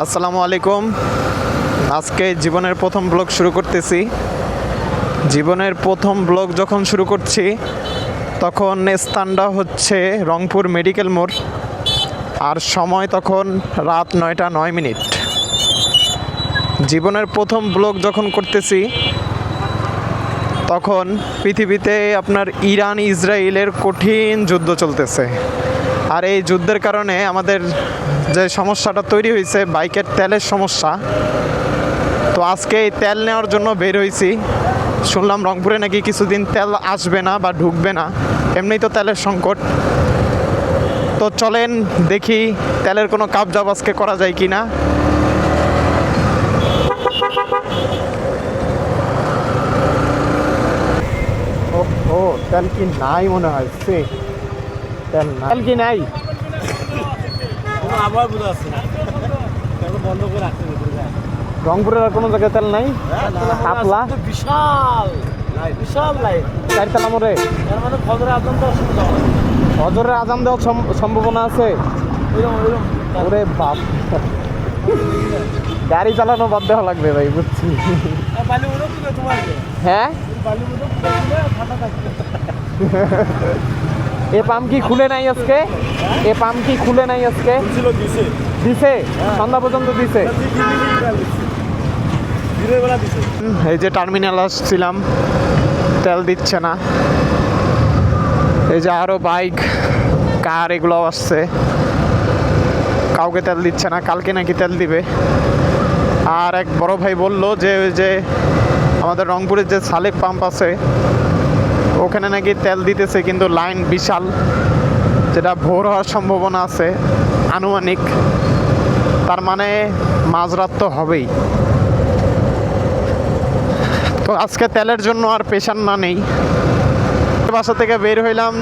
আসসালামু আলাইকুম। আজকে জীবনের প্রথম ব্লগ শুরু করতেছি। জীবনের প্রথম ব্লগ যখন শুরু করছি তখন স্থানটা হচ্ছে রংপুর মেডিকেল মোড়, আর সময় তখন রাত 9টা 9 মিনিট। জীবনের প্রথম ব্লগ যখন করতেছি তখন পৃথিবীতে আপনার ইরান ইসরায়েলের কঠিন যুদ্ধ চলতেছে, আর এই যুদ্ধের কারণে আমাদের যে সমস্যাটা তৈরি হয়েছে বাইকের তেলের সমস্যা। তো আজকে এই তেল নেওয়ার জন্য বের হয়েছি। শুনলাম রংপুরে নাকি কিছুদিন তেল আসবে না বা ঢুকবে না, এমনিই তো তেলের সংকট। তো চলেন দেখি তেলের কোনো কাবজাব আজকে করা যায় কি না। ও তেল কি নাই মনে হয়, তেল নাই, তেল কি নাই আবার বুঝা আছে না, বন্ধ করে রাখতে হবে। রংপুরের আর কোনো জায়গায় তেল নাই? আপলা বিশাল বিশাল লাইন চারতলা মোড়ে, তার মানে ফজরের আজান তো অসুবিধা হয়। হজরের আজান দেওয়ার সম্ভাবনা আছে। ওরে বাপ, গাড়ি চালানো বাদ দেওয়া লাগবে ভাই, বুঝছি। বালি উড়ো কি তোমার, হ্যাঁ বালি উড়ো ঠান্ডা থাকবে। এ পাম্প কি খুলে নাই আজকে? এ পাম্প কি খুলে নাই আজকে? ছিল দিছে দিছে, সন্ধ্যা পর্যন্ত দিছে। দিনের বেলা দিছে। এই যে টার্মিনাল আসছিলাম, তেল দিচ্ছে না। এই যে আরো বাইক কার এগুলো আসছে, কাউকে তেল দিচ্ছে না, কালকে নাকি তেল দিবে। আর এক বড় ভাই বলল যে ওই যে আমাদের রংপুরের যে সালেক পাম্প আছে ওখানে নাকি তেল দিতেছে, কিন্তু লাইন বিশাল, যেটা ভোর হওয়ার সম্ভাবনা আছে আনুমানিক। তার মানে মাঝরাত তো হবেই। তো আজকে তেলের জন্য আর পেশার না নেই। বাসা থেকে বের হইলাম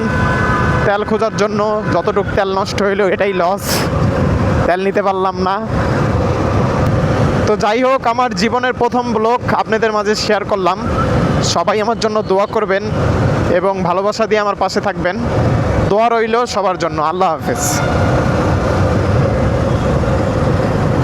তেল খোঁজার জন্য, যতটুকু তেল নষ্ট হইলো এটাই লস, তেল নিতে পারলাম না। তো যাই হোক, আমার জীবনের প্রথম ব্লগ আপনাদের মাঝে শেয়ার করলাম। সবাই আমার জন্য দোয়া করবেন এবং ভালোবাসা দিয়ে আমার পাশে থাকবেন। দোয়া রইল সবার জন্য। আল্লাহ হাফেজ।